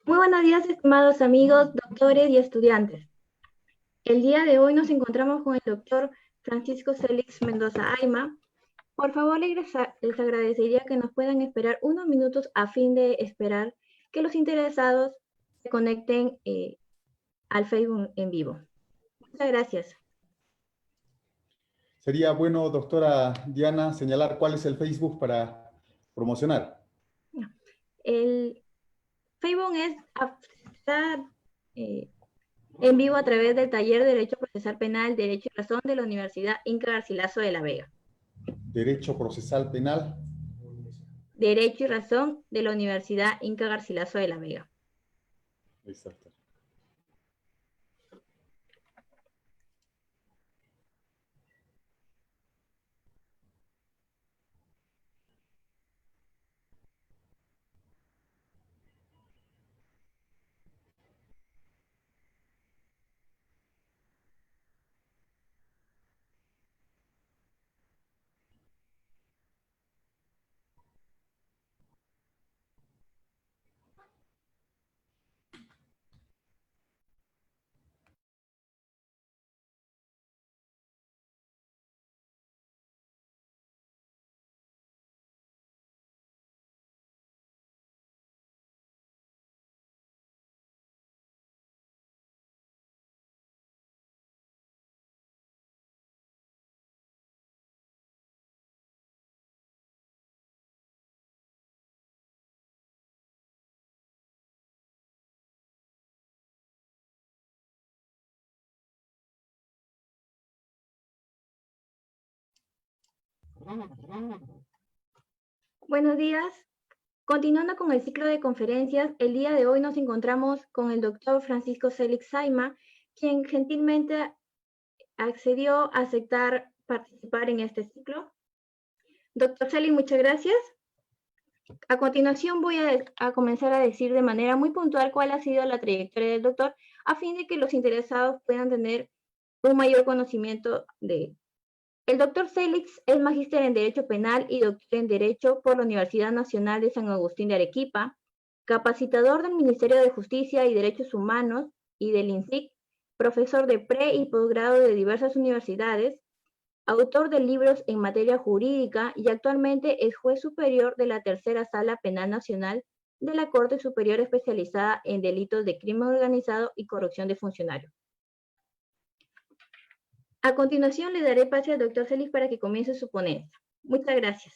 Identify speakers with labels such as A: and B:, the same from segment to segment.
A: Muy buenos días, estimados amigos, doctores y estudiantes. El día de hoy nos encontramos con el doctor Francisco Célix Mendoza Ayma. Por favor, les agradecería que nos puedan esperar unos minutos a fin de esperar que los interesados se conecten al Facebook en vivo. Muchas gracias.
B: Sería bueno, doctora Diana, señalar cuál es el Facebook para promocionar.
A: El Facebook está en vivo a través del taller de Derecho Procesal Penal, Derecho y Razón de la Universidad Inca Garcilaso de la Vega.
B: Derecho Procesal Penal.
A: Derecho y Razón de la Universidad Inca Garcilaso de la Vega.
B: Exacto.
A: Buenos días. Continuando con el ciclo de conferencias, el día de hoy nos encontramos con el doctor Francisco Célix Ayma, quien gentilmente accedió a aceptar participar en este ciclo. Doctor Célix, muchas gracias. A continuación voy a comenzar a decir de manera muy puntual cuál ha sido la trayectoria del doctor, a fin de que los interesados puedan tener un mayor conocimiento de él. El doctor Célix es magíster en Derecho Penal y doctor en Derecho por la Universidad Nacional de San Agustín de Arequipa, capacitador del Ministerio de Justicia y Derechos Humanos y del INSIC, profesor de pre- y posgrado de diversas universidades, autor de libros en materia jurídica y actualmente es juez superior de la Tercera Sala Penal Nacional de la Corte Superior Especializada en Delitos de Crimen Organizado y Corrupción de Funcionarios. A continuación le daré pase al doctor Célix para que comience su ponencia. Muchas gracias.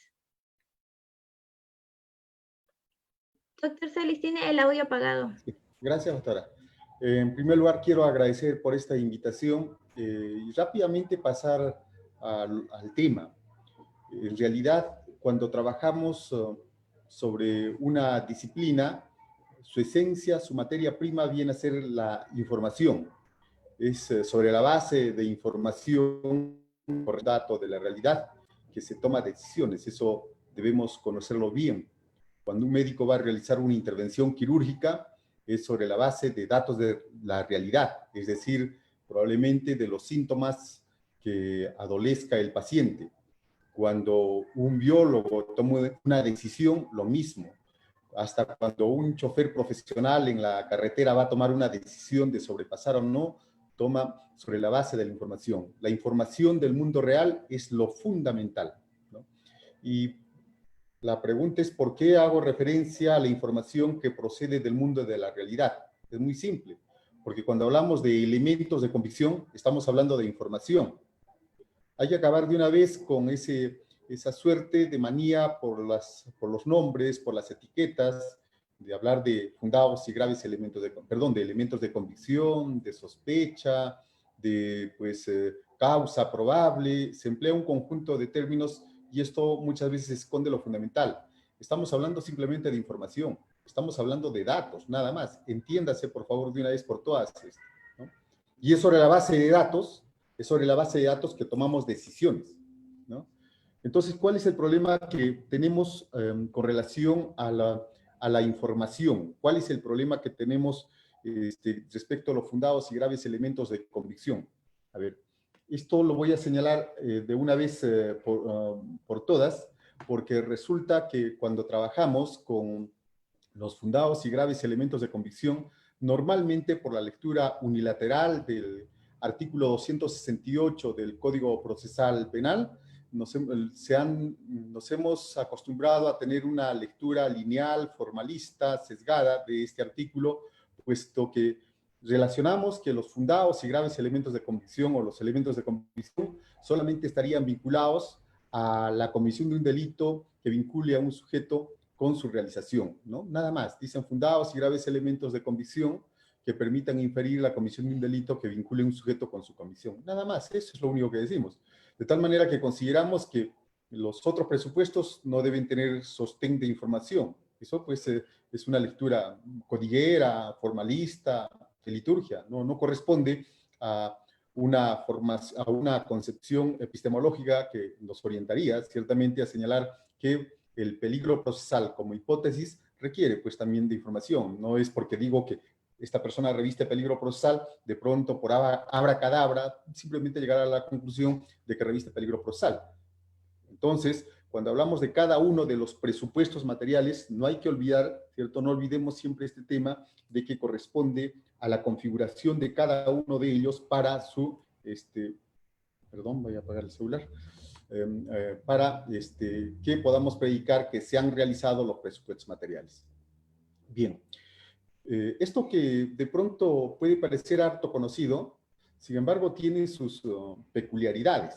A: Doctor Célix, tiene el audio apagado.
B: Sí. Gracias, doctora. En primer lugar, quiero agradecer por esta invitación y rápidamente pasar al tema. En realidad, cuando trabajamos sobre una disciplina, su esencia, su materia prima viene a ser la información. Es sobre la base de información, por dato de la realidad, que se toma decisiones. Eso debemos conocerlo bien. Cuando un médico va a realizar una intervención quirúrgica, es sobre la base de datos de la realidad, es decir, probablemente de los síntomas que adolezca el paciente. Cuando un biólogo toma una decisión, lo mismo. Hasta cuando un chofer profesional en la carretera va a tomar una decisión de sobrepasar o no, toma sobre la base de la información. La información del mundo real es lo fundamental, ¿no? Y la pregunta es, ¿por qué hago referencia a la información que procede del mundo de la realidad? Es muy simple, porque cuando hablamos de elementos de convicción, estamos hablando de información. Hay que acabar de una vez con esa suerte de manía por los nombres, por las etiquetas, de hablar de fundados y graves elementos de elementos de convicción, de sospecha, de causa probable. Se emplea un conjunto de términos y esto muchas veces esconde lo fundamental. Estamos hablando simplemente de información, estamos hablando de datos, nada más. Entiéndase, por favor, de una vez por todas esto, ¿no? Y es sobre la base de datos, es sobre la base de datos que tomamos decisiones, ¿no? Entonces, ¿cuál es el problema que tenemos con relación a la información? ¿Cuál es el problema que tenemos respecto a los fundados y graves elementos de convicción? A ver, esto lo voy a señalar de una vez por todas, porque resulta que cuando trabajamos con los fundados y graves elementos de convicción, normalmente por la lectura unilateral del artículo 268 del Código Procesal Penal, nos hemos acostumbrado a tener una lectura lineal, formalista, sesgada de este artículo, puesto que relacionamos que los fundados y graves elementos de convicción o los elementos de convicción solamente estarían vinculados a la comisión de un delito que vincule a un sujeto con su realización, ¿no? Nada más, dicen fundados y graves elementos de convicción que permitan inferir la comisión de un delito que vincule a un sujeto con su comisión. Nada más, eso es lo único que decimos. De tal manera que consideramos que los otros presupuestos no deben tener sostén de información. Eso pues es una lectura codiguera, formalista, de liturgia, no corresponde a una concepción epistemológica que nos orientaría ciertamente a señalar que el peligro procesal como hipótesis requiere pues también de información. No es porque digo que esta persona reviste peligro procesal, de pronto por abracadabra, simplemente llegar a la conclusión de que reviste peligro procesal. Entonces, cuando hablamos de cada uno de los presupuestos materiales, no hay que olvidar, ¿cierto? No olvidemos siempre este tema de que corresponde a la configuración de cada uno de ellos para su, perdón, voy a apagar el celular, para que podamos predicar que se han realizado los presupuestos materiales. Bien, esto que de pronto puede parecer harto conocido, sin embargo tiene sus peculiaridades,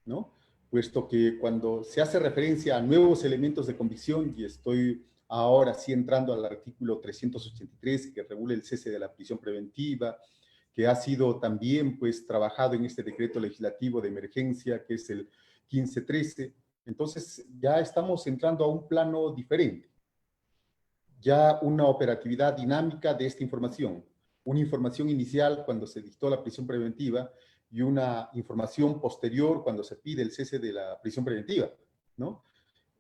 B: ¿no? Puesto que cuando se hace referencia a nuevos elementos de convicción, y estoy ahora sí entrando al artículo 383 que regula el cese de la prisión preventiva, que ha sido también pues trabajado en este decreto legislativo de emergencia que es el 1513, entonces ya estamos entrando a un plano diferente, ya una operatividad dinámica de esta información, una información inicial cuando se dictó la prisión preventiva y una información posterior cuando se pide el cese de la prisión preventiva, ¿no?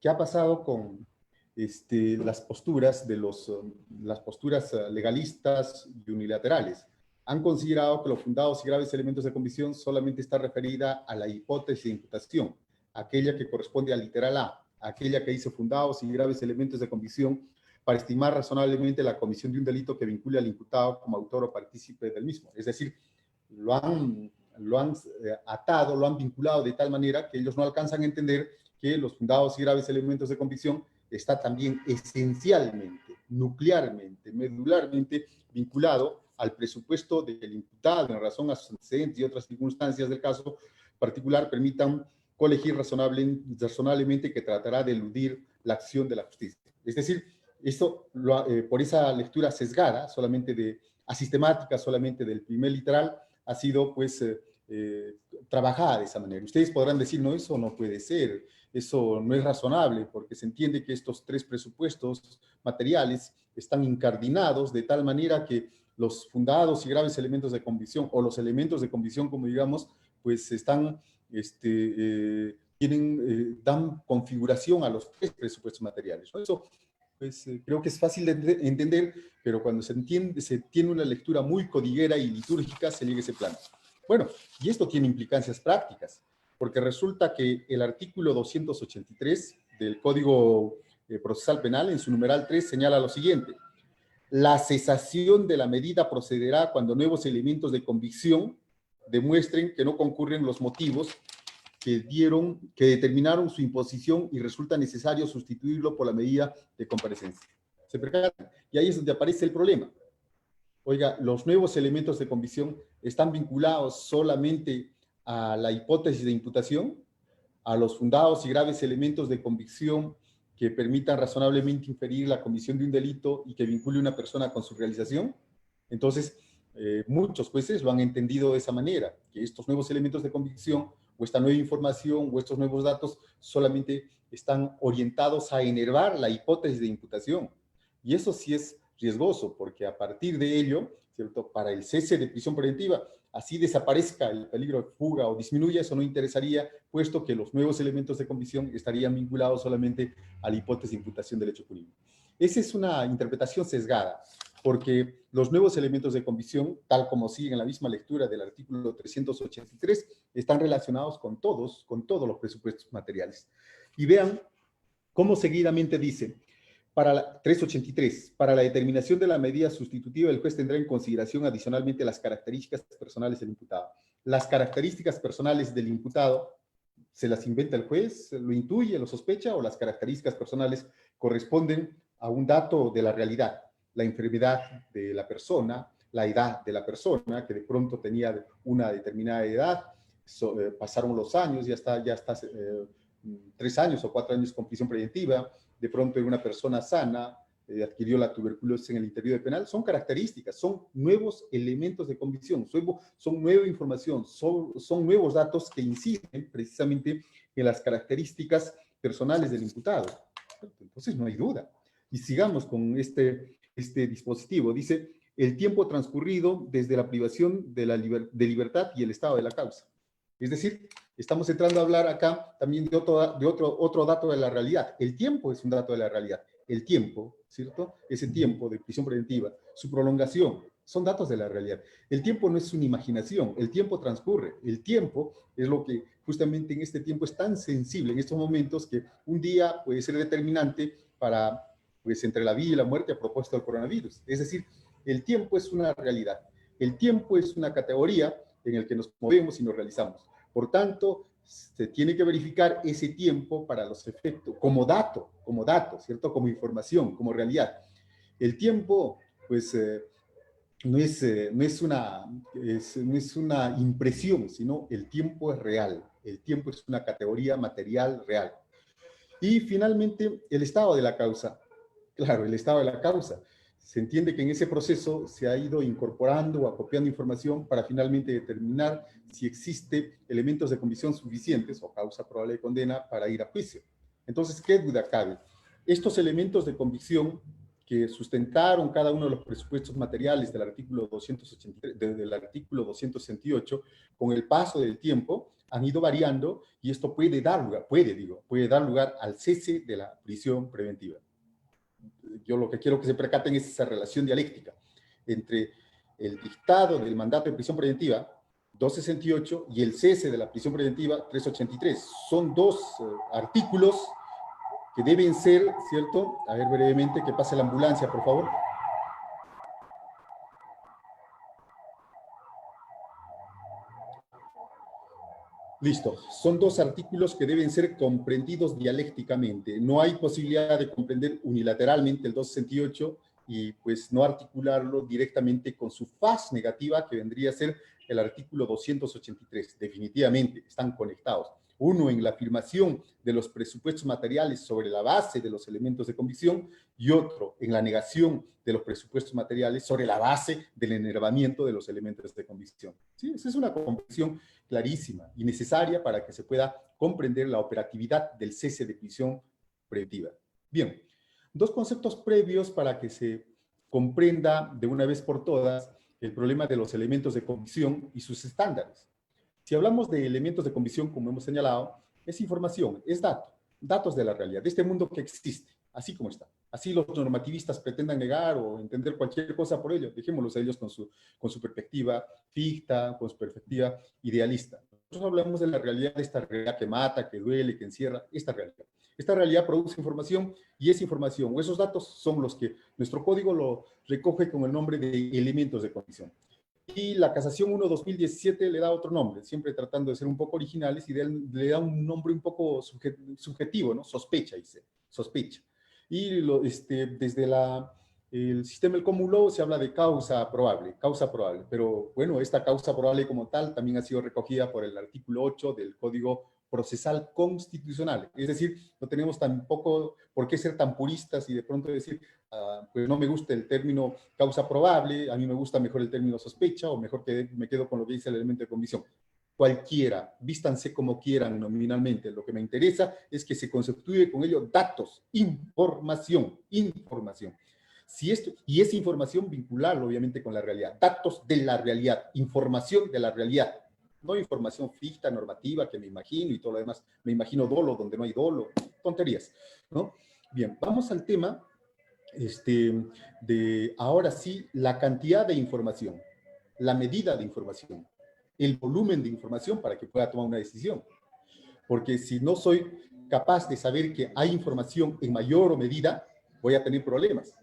B: ¿Qué ha pasado con las posturas las posturas legalistas y unilaterales? Han considerado que los fundados y graves elementos de convicción solamente está referida a la hipótesis de imputación, aquella que corresponde al literal A, aquella que dice fundados y graves elementos de convicción para estimar razonablemente la comisión de un delito que vincule al imputado como autor o partícipe del mismo. Es decir, lo han atado, lo han vinculado de tal manera que ellos no alcanzan a entender que los fundados y graves elementos de convicción está también esencialmente, nuclearmente, medularmente vinculado al presupuesto del imputado en razón a sus antecedentes y otras circunstancias del caso particular permitan colegir razonablemente que tratará de eludir la acción de la justicia. Es decir, esto por esa lectura sesgada, solamente asistemática, solamente del primer literal, ha sido pues trabajada de esa manera. Ustedes podrán decir, no, eso no puede ser, eso no es razonable, porque se entiende que estos tres presupuestos materiales están incardinados de tal manera que los fundados y graves elementos de convicción, o los elementos de convicción, como digamos, pues están, dan configuración a los tres presupuestos materiales, ¿no? Eso pues creo que es fácil de entender, pero cuando se tiene una lectura muy codiguera y litúrgica, se llega a ese plano. Bueno, y esto tiene implicancias prácticas, porque resulta que el artículo 283 del Código Procesal Penal, en su numeral 3, señala lo siguiente: la cesación de la medida procederá cuando nuevos elementos de convicción demuestren que no concurren los motivos que determinaron su imposición y resulta necesario sustituirlo por la medida de comparecencia. ¿Se percatan? Y ahí es donde aparece el problema. Oiga, los nuevos elementos de convicción están vinculados solamente a la hipótesis de imputación, a los fundados y graves elementos de convicción que permitan razonablemente inferir la comisión de un delito y que vincule a una persona con su realización. Entonces, muchos jueces lo han entendido de esa manera, que estos nuevos elementos de convicción o esta nueva información o estos nuevos datos solamente están orientados a enervar la hipótesis de imputación. Y eso sí es riesgoso, porque a partir de ello, ¿cierto? Para el cese de prisión preventiva, así desaparezca el peligro de fuga o disminuya, eso no interesaría, puesto que los nuevos elementos de convicción estarían vinculados solamente a la hipótesis de imputación del hecho punible. Esa es una interpretación sesgada, porque los nuevos elementos de convicción, tal como sigue en la misma lectura del artículo 383, están relacionados con todos los presupuestos materiales. Y vean cómo seguidamente dice: 383. Para la determinación de la medida sustitutiva, el juez tendrá en consideración adicionalmente las características personales del imputado. Las características personales del imputado se las inventa el juez, lo intuye, lo sospecha, o las características personales corresponden a un dato de la realidad, la enfermedad de la persona, la edad de la persona, que de pronto tenía una determinada edad, pasaron los años, ya está 3 años o 4 años con prisión preventiva, de pronto era una persona sana, adquirió la tuberculosis en el interior penal. Son características, son nuevos elementos de convicción, son nueva información, son nuevos datos que inciden precisamente en las características personales del imputado. Entonces no hay duda. Y sigamos con este dispositivo. Dice, el tiempo transcurrido desde la privación de libertad y el estado de la causa. Es decir, estamos entrando a hablar acá también de otro dato de la realidad. El tiempo es un dato de la realidad. El tiempo, ¿cierto? Ese tiempo de prisión preventiva, su prolongación, son datos de la realidad. El tiempo no es una imaginación, el tiempo transcurre. El tiempo es lo que justamente en este tiempo es tan sensible, en estos momentos, que un día puede ser determinante para, pues, entre la vida y la muerte a propósito del coronavirus. Es decir, el tiempo es una realidad. El tiempo es una categoría en el que nos movemos y nos realizamos. Por tanto, se tiene que verificar ese tiempo para los efectos, como dato, ¿cierto? Como información, como realidad. El tiempo, pues, no es una impresión, sino el tiempo es real. El tiempo es una categoría material real. Y finalmente, el estado de la causa. Claro, el estado de la causa. Se entiende que en ese proceso se ha ido incorporando o acopiando información para finalmente determinar si existe elementos de convicción suficientes o causa probable de condena para ir a juicio. Entonces, ¿qué duda cabe? Estos elementos de convicción que sustentaron cada uno de los presupuestos materiales del artículo 283, del artículo 268, con el paso del tiempo, han ido variando y esto puede dar lugar al cese de la prisión preventiva. Yo lo que quiero que se percaten es esa relación dialéctica entre el dictado del mandato de prisión preventiva 268 y el cese de la prisión preventiva 383. Son dos artículos que deben ser, ¿cierto? A ver brevemente, que pase la ambulancia, por favor. Listo. Son dos artículos que deben ser comprendidos dialécticamente. No hay posibilidad de comprender unilateralmente el 268 y pues no articularlo directamente con su faz negativa, que vendría a ser el artículo 283. Definitivamente están conectados. Uno en la afirmación de los presupuestos materiales sobre la base de los elementos de convicción y otro en la negación de los presupuestos materiales sobre la base del enervamiento de los elementos de convicción. ¿Sí? Esa es una comprensión clarísima y necesaria para que se pueda comprender la operatividad del cese de prisión preventiva. Bien, dos conceptos previos para que se comprenda de una vez por todas el problema de los elementos de convicción y sus estándares. Si hablamos de elementos de convicción, como hemos señalado, es información, es datos de la realidad, de este mundo que existe, así como está. Así los normativistas pretendan negar o entender cualquier cosa por ello, dejémoslos a ellos con su perspectiva ficta, con su perspectiva idealista. Nosotros hablamos de la realidad, de esta realidad que mata, que duele, que encierra, esta realidad. Esta realidad produce información y esa información o esos datos son los que nuestro código lo recoge con el nombre de elementos de convicción. Y la Casación 1-2017 le da otro nombre, siempre tratando de ser un poco originales, y le da un nombre un poco subjetivo, ¿no? Sospecha, dice, sospecha. Y desde el sistema del common law se habla de causa probable, pero bueno, esta causa probable como tal también ha sido recogida por el artículo 8 del Código Procesal Constitucional. Es decir, no tenemos tampoco por qué ser tan puristas y de pronto decir, pues no me gusta el término causa probable, a mí me gusta mejor el término sospecha, o mejor que me quedo con lo que dice el elemento de convicción. Cualquiera, vístanse como quieran nominalmente. Lo que me interesa es que se constituye con ello datos, información. Y esa información vincularlo obviamente con la realidad. Datos de la realidad, información de la realidad. No información ficta, normativa, que me imagino y todo lo demás. Me imagino dolo donde no hay dolo. Tonterías, ¿no? Bien, vamos al tema de ahora sí la cantidad de información, la medida de información, el volumen de información para que pueda tomar una decisión. Porque si no soy capaz de saber que hay información en mayor o medida, voy a tener problemas.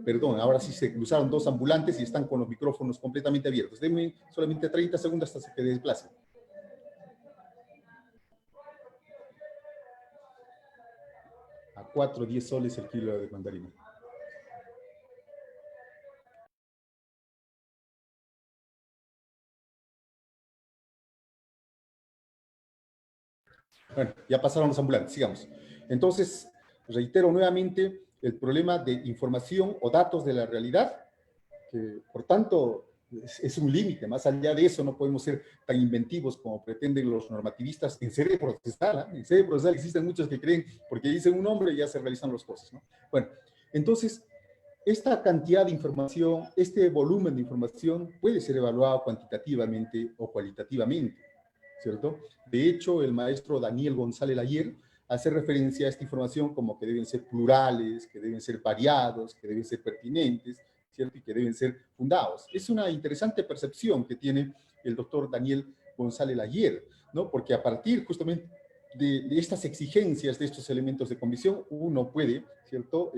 B: Perdón, ahora sí se cruzaron dos ambulantes y están con los micrófonos completamente abiertos. Denme solamente 30 segundos hasta que se desplacen. A 4, 10 soles el kilo de mandarina. Bueno, ya pasaron los ambulantes, sigamos. Entonces, reitero nuevamente el problema de información o datos de la realidad, que por tanto es un límite. Más allá de eso no podemos ser tan inventivos como pretenden los normativistas en sede procesal. En sede procesal existen muchos que creen, porque dicen un nombre y ya se realizan las cosas, ¿no? Bueno, entonces, esta cantidad de información, este volumen de información puede ser evaluado cuantitativamente o cualitativamente, ¿cierto? De hecho, el maestro Daniel González Layer hace referencia a esta información como que deben ser plurales, que deben ser variados, que deben ser pertinentes, ¿cierto? Y que deben ser fundados. Es una interesante percepción que tiene el doctor Daniel González Layer, ¿no? Porque a partir justamente de estas exigencias, de estos elementos de convicción, uno puede, ¿cierto?,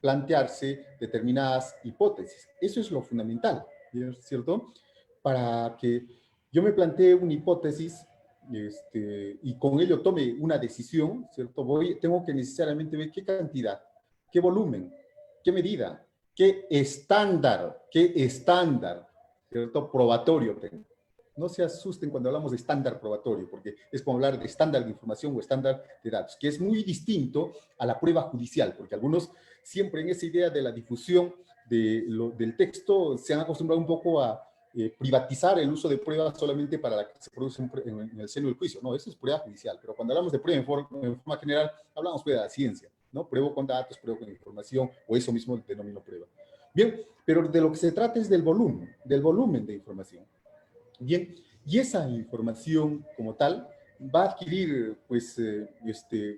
B: plantearse determinadas hipótesis. Eso es lo fundamental, ¿cierto? Para que yo me plantee una hipótesis y con ello tome una decisión, ¿cierto? Tengo que necesariamente ver qué cantidad, qué volumen, qué medida, qué estándar, ¿cierto? Probatorio tengo. No se asusten cuando hablamos de estándar probatorio, porque es como hablar de estándar de información o estándar de datos, que es muy distinto a la prueba judicial, porque algunos siempre en esa idea de la difusión del texto se han acostumbrado un poco a privatizar el uso de pruebas solamente para la que se produce en el seno del juicio. No, eso es prueba judicial, pero cuando hablamos de prueba en forma general, hablamos pues, de la ciencia, ¿no? Pruebo con datos, pruebo con información, o eso mismo denomino prueba. Bien, pero de lo que se trata es del volumen de información. Bien, y esa información como tal va a adquirir, pues,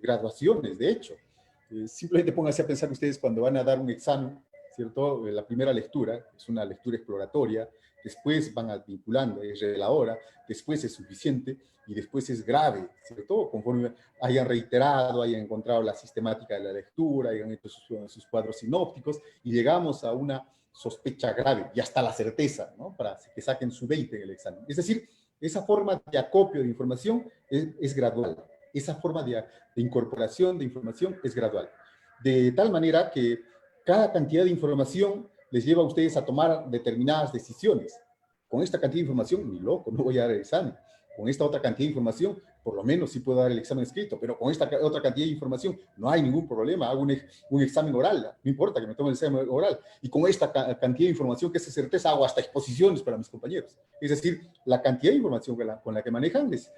B: graduaciones, de hecho. Simplemente pónganse a pensar ustedes cuando van a dar un examen, ¿cierto? La primera lectura es una lectura exploratoria, después van vinculando, es reveladora, después es suficiente y después es grave, ¿cierto? Conforme hayan reiterado, hayan encontrado la sistemática de la lectura, hayan hecho sus cuadros sinópticos y llegamos a una sospecha grave y hasta la certeza, ¿no? Para que saquen su 20 en el examen. Es decir, esa forma de acopio de información es gradual. Esa forma de incorporación de información es gradual. De tal manera que cada cantidad de información les lleva a ustedes a tomar determinadas decisiones. Con esta cantidad de información, ni loco, no voy a dar el examen. Con esta otra cantidad de información, por lo menos sí puedo dar el examen escrito, pero con esta otra cantidad de información no hay ningún problema, hago un examen oral, no importa que me tome el examen oral, y con esta cantidad de información que es certeza hago hasta exposiciones para mis compañeros. Es decir, la cantidad de información con la que manejan les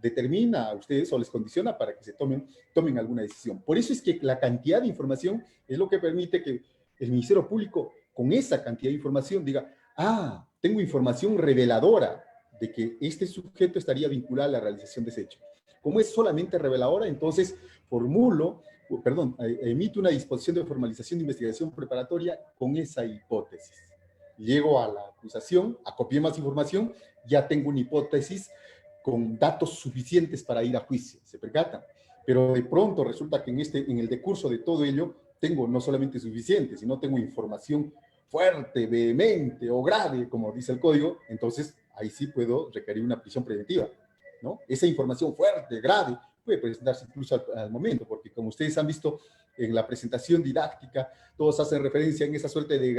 B: determina a ustedes o les condiciona para que se tomen alguna decisión. Por eso es que la cantidad de información es lo que permite que el Ministerio Público con esa cantidad de información diga, ah, tengo información reveladora de que este sujeto estaría vinculado a la realización de ese hecho. Como es solamente reveladora, entonces emito una disposición de formalización de investigación preparatoria con esa hipótesis. Llego a la acusación, acopié más información, ya tengo una hipótesis con datos suficientes para ir a juicio, ¿se percatan? Pero de pronto resulta que en el decurso de todo ello tengo no solamente suficiente, sino tengo información fuerte, vehemente o grave, como dice el código, entonces ahí sí puedo requerir una prisión preventiva, ¿no? Esa información fuerte, grave, puede presentarse incluso al momento, porque como ustedes han visto en la presentación didáctica, todos hacen referencia en esa suerte de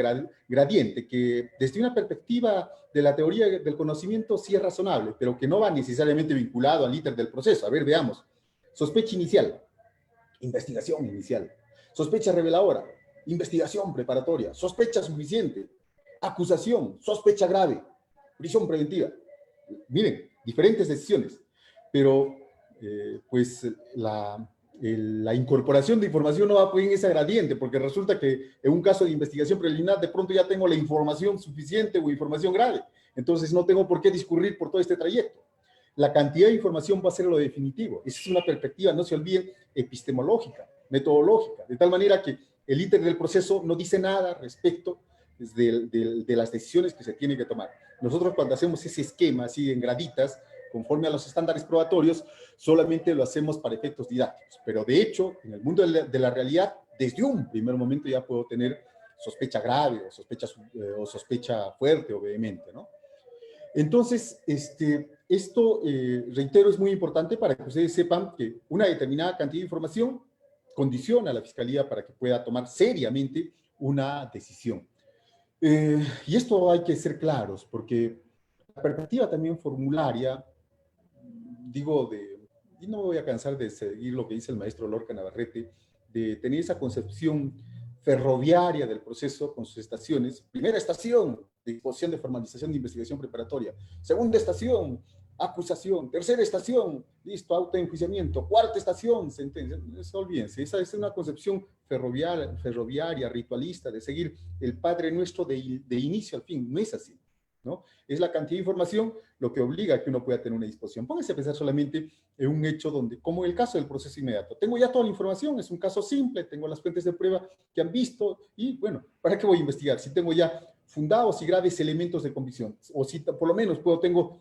B: gradiente, que desde una perspectiva de la teoría del conocimiento sí es razonable, pero que no va necesariamente vinculado al íter del proceso. A ver, veamos. Sospecha inicial, investigación inicial. Sospecha reveladora, investigación preparatoria. Sospecha suficiente, acusación, sospecha grave, prisión preventiva. Miren, diferentes decisiones, pero pues la incorporación de información no va en esa gradiente, porque resulta que en un caso de investigación preliminar de pronto ya tengo la información suficiente o información grave, entonces no tengo por qué discurrir por todo este trayecto. La cantidad de información va a ser lo definitivo. Esa es una perspectiva, no se olviden, epistemológica, metodológica, de tal manera que el íter del proceso no dice nada respecto de las decisiones que se tienen que tomar. Nosotros cuando hacemos ese esquema así en graditas, conforme a los estándares probatorios, solamente lo hacemos para efectos didácticos. Pero de hecho, en el mundo de la realidad, desde un primer momento ya puedo tener sospecha grave o sospecha fuerte o vehemente, ¿no? Entonces, esto, reitero, es muy importante para que ustedes sepan que una determinada cantidad de información condiciona a la Fiscalía para que pueda tomar seriamente una decisión. Y esto hay que ser claros, porque la perspectiva también formularia, digo, y no me voy a cansar de seguir lo que dice el maestro Lorca Navarrete, de tener esa concepción ferroviaria del proceso con sus estaciones. Primera estación, disposición de formalización de investigación preparatoria. Segunda estación, acusación. Tercera estación, listo, autoenjuiciamiento. Cuarta estación, sentencia. Eso olvídense, esa es una concepción ferroviaria, ritualista, de seguir el Padre Nuestro de inicio al fin. No es así, ¿no? Es la cantidad de información lo que obliga a que uno pueda tener una disposición. Póngase a pensar solamente en un hecho donde, como el caso del proceso inmediato, tengo ya toda la información, es un caso simple, tengo las fuentes de prueba que han visto y, bueno, ¿para qué voy a investigar? Si tengo ya fundados y graves elementos de convicción, o si por lo menos tengo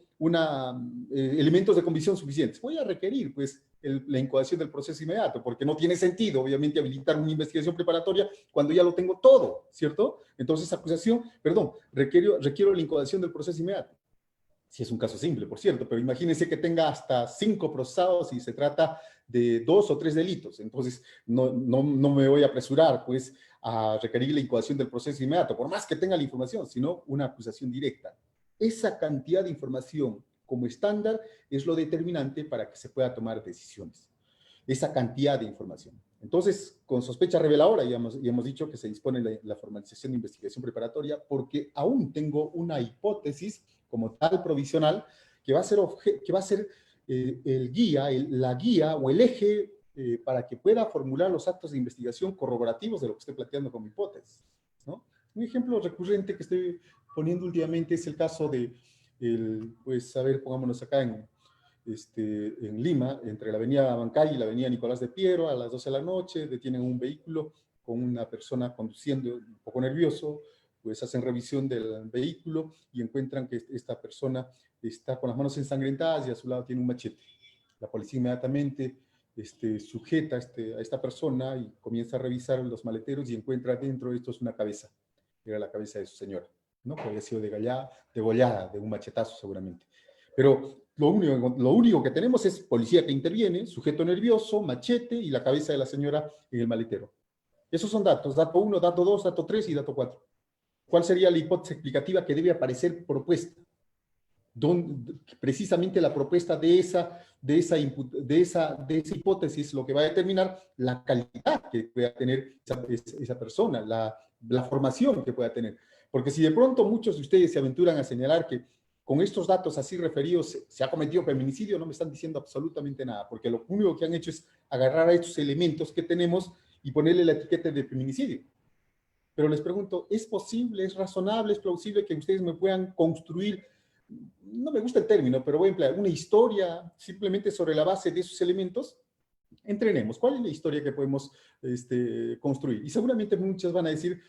B: elementos de convicción suficientes, voy a requerir, pues, la incoación del proceso inmediato, porque no tiene sentido, obviamente, habilitar una investigación preparatoria cuando ya lo tengo todo, ¿cierto? Entonces, requiero la incoación del proceso inmediato. Si es un caso simple, por cierto, pero imagínense que tenga hasta 5 procesados y se trata de 2 o 3 delitos. Entonces, no me voy a apresurar, pues, a requerir la incoación del proceso inmediato, por más que tenga la información, sino una acusación directa. Esa cantidad de información como estándar es lo determinante para que se pueda tomar decisiones. Esa cantidad de información. Entonces, con sospecha reveladora, ya hemos dicho que se dispone la formalización de investigación preparatoria porque aún tengo una hipótesis como tal provisional que va a ser la guía o el eje para que pueda formular los actos de investigación corroborativos de lo que estoy planteando como hipótesis, ¿no? Un ejemplo recurrente que estoy poniendo últimamente es el caso de, pues, a ver, pongámonos acá en Lima, entre la avenida Bancay y la avenida Nicolás de Piero, a las 12 de la noche, detienen un vehículo con una persona conduciendo un poco nervioso, pues hacen revisión del vehículo y encuentran que esta persona está con las manos ensangrentadas y a su lado tiene un machete. La policía inmediatamente sujeta a esta persona y comienza a revisar los maleteros y encuentra dentro de estos una cabeza. Era la cabeza de su señora, ¿no? Que había sido degollada de un machetazo seguramente. Pero lo único que tenemos es policía que interviene, sujeto nervioso, machete y la cabeza de la señora en el maletero. Esos son datos, dato 1, dato 2, dato 3 y dato 4. ¿Cuál sería la hipótesis explicativa que debe aparecer propuesta? Precisamente la propuesta de esa hipótesis lo que va a determinar la calidad que pueda tener esa persona, la formación que pueda tener. Porque si de pronto muchos de ustedes se aventuran a señalar que con estos datos así referidos se ha cometido feminicidio, no me están diciendo absolutamente nada, porque lo único que han hecho es agarrar a estos elementos que tenemos y ponerle la etiqueta de feminicidio. Pero les pregunto, ¿es posible, es razonable, es plausible que ustedes me puedan construir, no me gusta el término, pero voy a emplear una historia simplemente sobre la base de esos elementos? Entrenemos. ¿Cuál es la historia que podemos construir? Y seguramente muchas van a decir,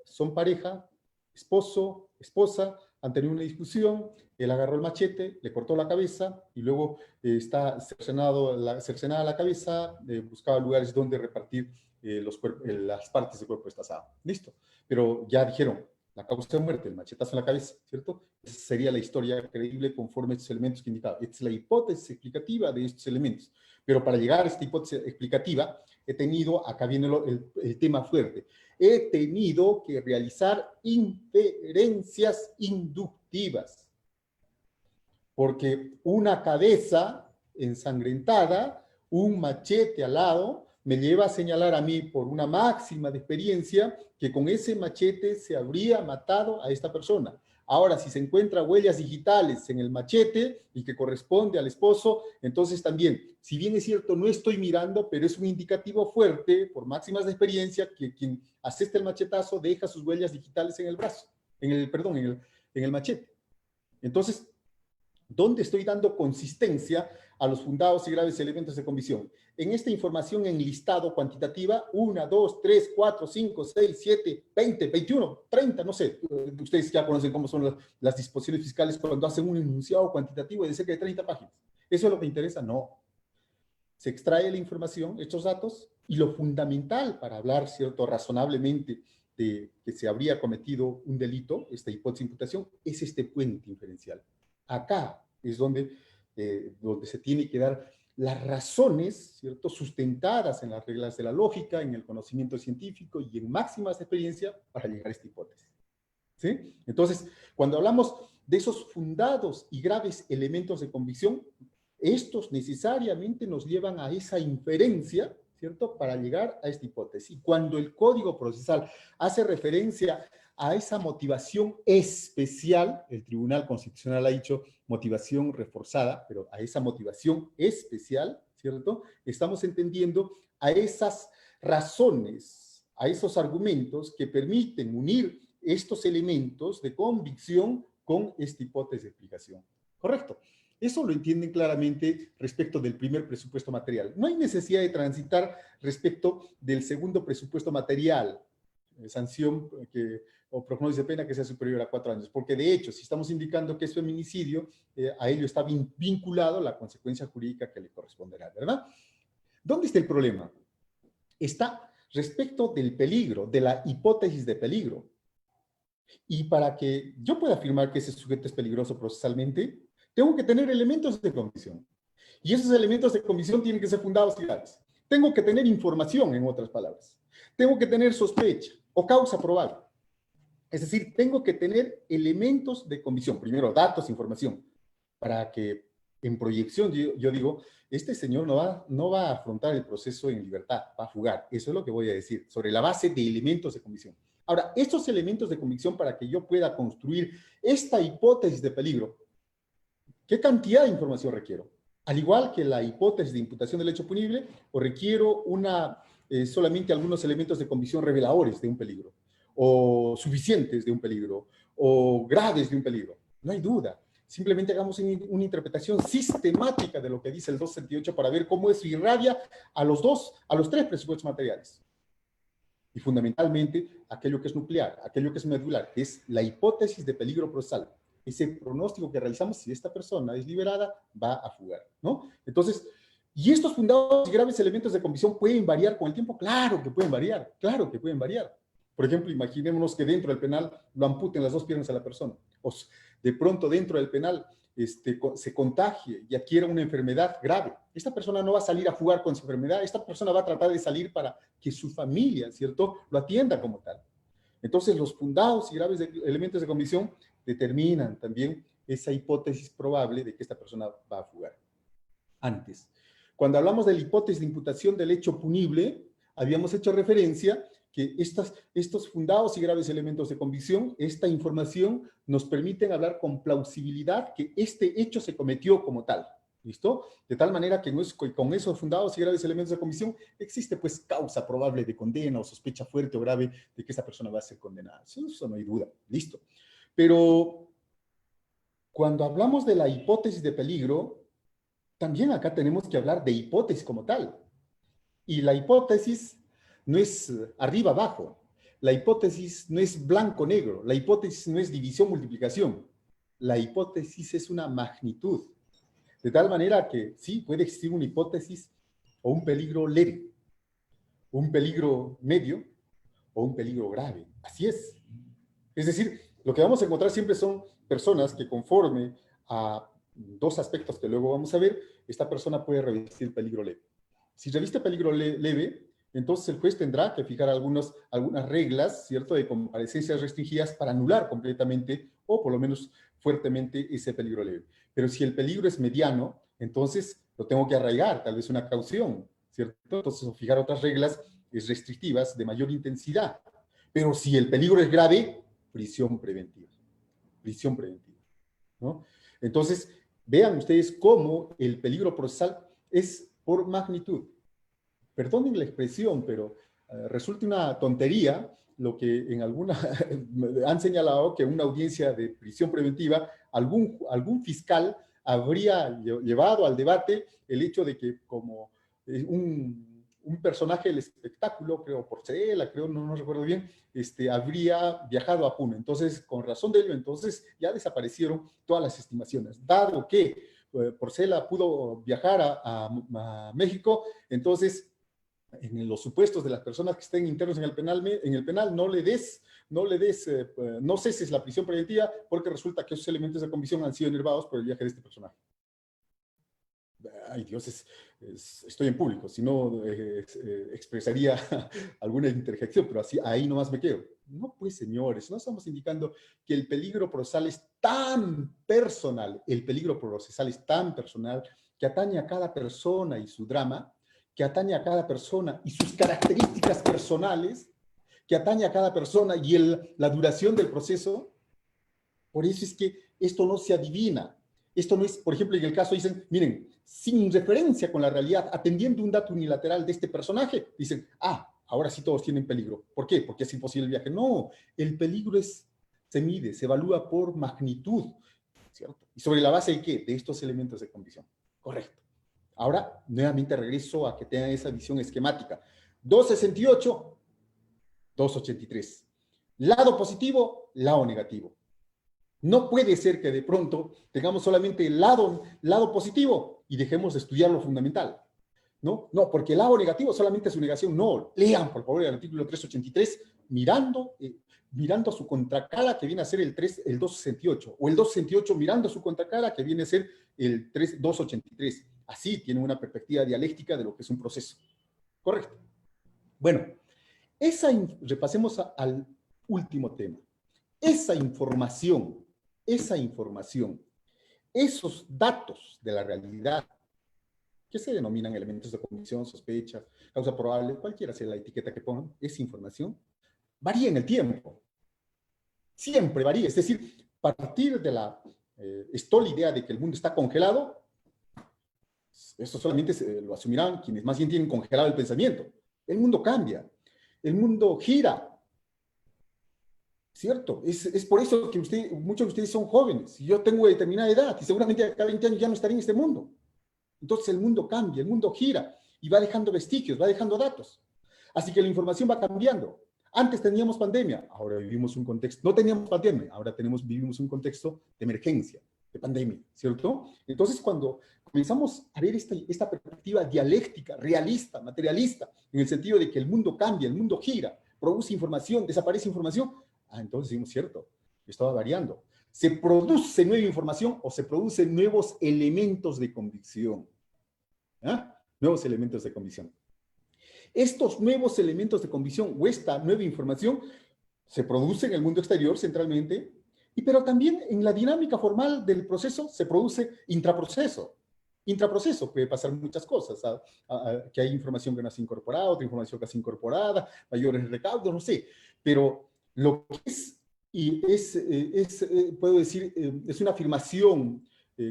B: son pareja, esposo, esposa, han tenido una discusión, él agarró el machete, le cortó la cabeza y luego está cercenada la cabeza, buscaba lugares donde repartir las partes del cuerpo destazado. Listo. Pero ya dijeron, la causa de muerte, el machetazo en la cabeza, ¿cierto? Esa sería la historia creíble conforme a estos elementos que indicaba. Esta es la hipótesis explicativa de estos elementos. Pero para llegar a esta hipótesis explicativa, acá viene el tema fuerte, he tenido que realizar inferencias inductivas. Porque una cabeza ensangrentada, un machete al lado, me lleva a señalar a mí por una máxima de experiencia que con ese machete se habría matado a esta persona. Ahora, si se encuentran huellas digitales en el machete y que corresponde al esposo, entonces también, si bien es cierto, no estoy mirando, pero es un indicativo fuerte, por máximas de experiencia, que quien asesta el machetazo deja sus huellas digitales en el brazo, en el machete. Entonces, ¿dónde estoy dando consistencia a los fundados y graves elementos de convicción? En esta información en listado cuantitativa, 1, 2, 3, 4, 5, 6, 7, 20, 21, 30, no sé. Ustedes ya conocen cómo son las disposiciones fiscales cuando hacen un enunciado cuantitativo de cerca de 30 páginas. ¿Eso es lo que interesa? No. se extrae la información, estos datos, y lo fundamental para hablar, ¿cierto?, razonablemente de que se habría cometido un delito, esta hipótesis de imputación, es este puente inferencial. Acá es donde se tiene que dar las razones, ¿cierto?, sustentadas en las reglas de la lógica, en el conocimiento científico y en máximas experiencia para llegar a esta hipótesis. ¿Sí? Entonces, cuando hablamos de esos fundados y graves elementos de convicción, estos necesariamente nos llevan a esa inferencia, ¿cierto?, para llegar a esta hipótesis. Y cuando el Código Procesal hace referencia a esa motivación especial, el Tribunal Constitucional ha dicho motivación reforzada, pero a esa motivación especial, ¿cierto?, estamos entendiendo a esas razones, a esos argumentos que permiten unir estos elementos de convicción con esta hipótesis de explicación. ¿Correcto? Eso lo entienden claramente respecto del primer presupuesto material. No hay necesidad de transitar respecto del segundo presupuesto material, sanción o prognosis de pena que sea superior a 4 años, porque de hecho, si estamos indicando que es feminicidio, a ello está vinculado la consecuencia jurídica que le corresponderá, ¿verdad? ¿Dónde está el problema? Está respecto del peligro, de la hipótesis de peligro. Y para que yo pueda afirmar que ese sujeto es peligroso procesalmente, tengo que tener elementos de convicción. Y esos elementos de convicción tienen que ser fundados y reales. Tengo que tener información, en otras palabras. Tengo que tener sospecha o causa probable. Es decir, tengo que tener elementos de convicción. Primero, datos, información, para que en proyección yo digo, este señor no va a afrontar el proceso en libertad, va a fugar. Eso es lo que voy a decir, sobre la base de elementos de convicción. Ahora, estos elementos de convicción para que yo pueda construir esta hipótesis de peligro, ¿qué cantidad de información requiero? Al igual que la hipótesis de imputación del hecho punible, o requiero solamente algunos elementos de convicción reveladores de un peligro, o suficientes de un peligro, o graves de un peligro. No hay duda. Simplemente hagamos una interpretación sistemática de lo que dice el 268 para ver cómo eso irradia a los tres presupuestos materiales. Y fundamentalmente, aquello que es nuclear, aquello que es medular, que es la hipótesis de peligro procesal. Ese pronóstico que realizamos, si esta persona es liberada, va a fugar, ¿no? Entonces, ¿y estos fundados y graves elementos de convicción pueden variar con el tiempo? Claro que pueden variar, claro que pueden variar. Por ejemplo, imaginémonos que dentro del penal lo amputen las 2 piernas a la persona, o de pronto dentro del penal se contagie y adquiera una enfermedad grave. Esta persona no va a salir a jugar con su enfermedad, esta persona va a tratar de salir para que su familia, ¿cierto?, lo atienda como tal. Entonces, los fundados y graves elementos de convicción determinan también esa hipótesis probable de que esta persona va a fugar. Antes, cuando hablamos de la hipótesis de imputación del hecho punible, habíamos hecho referencia que estos fundados y graves elementos de convicción, esta información nos permiten hablar con plausibilidad que este hecho se cometió como tal. ¿Listo? De tal manera que con esos fundados y graves elementos de convicción existe pues causa probable de condena o sospecha fuerte o grave de que esta persona va a ser condenada. Eso no hay duda. Listo. Pero cuando hablamos de la hipótesis de peligro, también acá tenemos que hablar de hipótesis como tal. Y la hipótesis no es arriba-abajo. La hipótesis no es blanco-negro. La hipótesis no es división-multiplicación. La hipótesis es una magnitud. De tal manera que sí, puede existir una hipótesis o un peligro leve, un peligro medio o un peligro grave. Así es. Es decir, lo que vamos a encontrar siempre son personas que conforme a 2 aspectos que luego vamos a ver, esta persona puede revestir peligro leve. Si reviste peligro leve, entonces el juez tendrá que fijar algunas reglas, ¿cierto?, de comparecencias restringidas para anular completamente o por lo menos fuertemente ese peligro leve. Pero si el peligro es mediano, entonces lo tengo que arraigar, tal vez una caución, ¿cierto? Entonces fijar otras reglas restrictivas de mayor intensidad. Pero si el peligro es grave, prisión preventiva, ¿no? Entonces, vean ustedes cómo el peligro procesal es por magnitud. Perdonen la expresión, pero resulta una tontería lo que en alguna han señalado que en una audiencia de prisión preventiva algún fiscal habría llevado al debate el hecho de que como un personaje del espectáculo, creo Porcela, creo, no recuerdo bien, habría viajado a Puno. Entonces, con razón de ello, entonces ya desaparecieron todas las estimaciones, dado que Porcela pudo viajar a México, entonces en los supuestos de las personas que estén internos en el penal no ceses la prisión preventiva porque resulta que esos elementos de convicción han sido enervados por el viaje de este personaje. Ay Dios, estoy en público, si no expresaría alguna interjección, pero así, ahí nomás me quedo. No, pues señores, no estamos indicando que el peligro procesal es tan personal, que atañe a cada persona y su drama, que atañe a cada persona y sus características personales, que atañe a cada persona y la duración del proceso. Por eso es que esto no se adivina. Esto no es, por ejemplo, en el caso dicen, miren, sin referencia con la realidad, atendiendo un dato unilateral de este personaje, dicen, ahora sí todos tienen peligro. ¿Por qué? Porque es imposible el viaje. No, el peligro se mide, se evalúa por magnitud, ¿cierto? ¿Y sobre la base de qué? De estos elementos de convicción. Correcto. Ahora, nuevamente regreso a que tengan esa visión esquemática. 268, 283. Lado positivo, lado negativo. No puede ser que de pronto tengamos solamente el lado positivo y dejemos de estudiar lo fundamental. No, porque el lado negativo solamente es su negación. No, lean por favor el artículo 383 mirando a su contracara que viene a ser el 268, o el 268 mirando a su contracara que viene a ser el 283. Así tienen una perspectiva dialéctica de lo que es un proceso. Correcto. Bueno, repasemos al último tema. Esa información, esos datos de la realidad, que se denominan elementos de convicción, sospecha, causa probable, cualquiera sea la etiqueta que pongan, esa información varía en el tiempo. Siempre varía. Es decir, a partir de la estola idea de que el mundo está congelado, esto solamente lo asumirán quienes más bien tienen congelado el pensamiento. El mundo cambia, el mundo gira. ¿Cierto? Es por eso que muchos de ustedes son jóvenes, y yo tengo determinada edad, y seguramente a cada 20 años ya no estaré en este mundo. Entonces el mundo cambia, el mundo gira, y va dejando vestigios, va dejando datos. Así que la información va cambiando. Antes teníamos pandemia, ahora vivimos un contexto, no teníamos pandemia, ahora vivimos un contexto de emergencia, de pandemia, ¿cierto? Entonces cuando comenzamos a ver esta perspectiva dialéctica, realista, materialista, en el sentido de que el mundo cambia, el mundo gira, produce información, desaparece información, entonces decimos, cierto, estaba variando. ¿Se produce nueva información o se producen nuevos elementos de convicción? Nuevos elementos de convicción. Estos nuevos elementos de convicción o esta nueva información se produce en el mundo exterior centralmente, pero también en la dinámica formal del proceso se produce intraproceso. Intraproceso puede pasar muchas cosas, que hay información que no se ha incorporado, otra información que se ha incorporada, mayores recaudos, no sé, pero lo que puedo decir, es una afirmación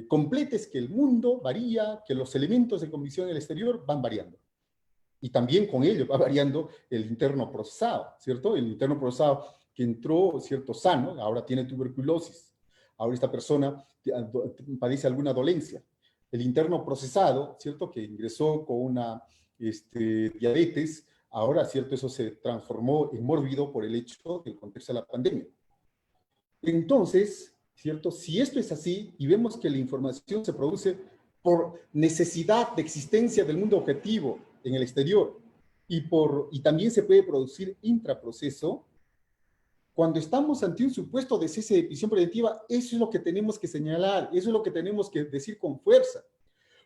B: completa, es que el mundo varía, que los elementos de convicción en el exterior van variando. Y también con ello va variando el interno procesado, ¿cierto? El interno procesado que entró, ¿cierto? Sano, ahora tiene tuberculosis. Ahora esta persona padece alguna dolencia. El interno procesado, ¿cierto? Que ingresó con una diabetes, ahora, ¿cierto? Eso se transformó en mórbido por el hecho del contexto de la pandemia. Entonces, ¿cierto? Si esto es así y vemos que la información se produce por necesidad de existencia del mundo objetivo en el exterior y también se puede producir intraproceso, cuando estamos ante un supuesto de cese de prisión preventiva, eso es lo que tenemos que señalar, eso es lo que tenemos que decir con fuerza.